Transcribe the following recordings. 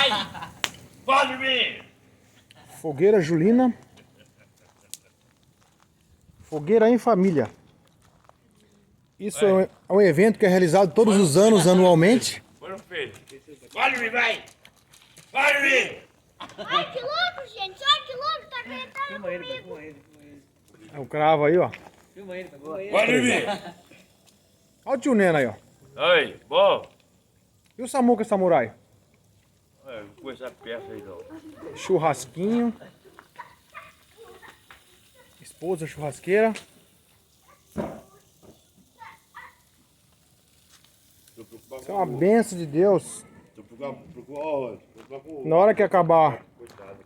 vai! Pode vir! Fogueira Julina. Fogueira em família. Isso é um evento que é realizado todos os anos, anualmente. Põe no peito. Pode vir, vai! Pode vir! Ai, que louco, gente. Olha que louco. Tá gritando Filma ele, comigo. filma ele. É o cravo aí, ó. Filma ele, filma ele. Pode vir! Olha o tio Nena aí, ó. Oi, bom? E o Samuca Samurai? Com essa peça aí, não. Churrasquinho. Esposa churrasqueira. Isso é uma benção de Deus. Na hora que acabar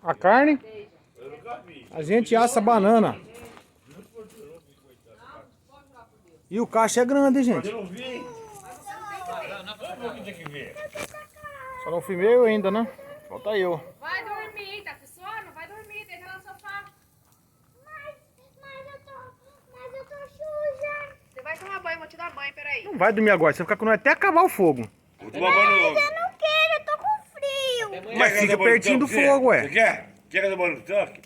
a carne, a gente assa a banana. E o caixa é grande, hein, gente? Eu não vi. Não tem que ver. Só não filmei eu ainda, né? Falta eu. Vai dormir, tá com sono? Vai dormir, deita no sofá. Mas eu tô suja. Você vai tomar banho, vou te dar banho, peraí. Não vai dormir agora, você vai ficar com nós até acabar o fogo. Vou tomar banho Mas logo. eu não quero, eu tô com frio. Mas fica pertinho do fogo, Você ué. quer? Quer tomar banho no tanque?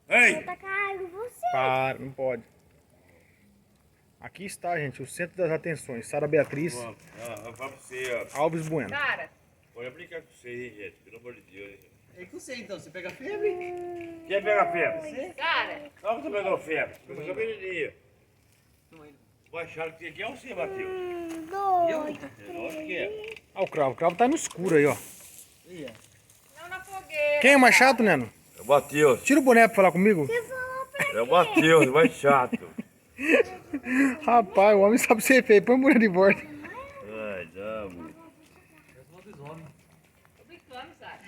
Ei! Tá caro você. Para, não pode. Aqui está, gente, o centro das atenções. Sara Beatriz Fala pra você, ó. Alves Bueno. Cara, Pode brincar com você, hein, gente? Pelo amor de Deus. Hein? É com você então, você pega febre? Quer pegar febre? cara, Só que você pegou febre. Pegou cabelinho. Filma ele. Baixaram que aqui é você, Matheus. Dois. Lógico que é. Olha o cravo tá no escuro aí, ó. Ia. não na fogueira. Quem é mais chato, Neno? É o Matheus. Tira o boné pra falar comigo. Você falou pra É o Matheus, mais chato. Rapaz, o homem sabe ser feio. Põe o boné de volta. Ai, dá, amor. É o dos homens. Tô brincando, Sara.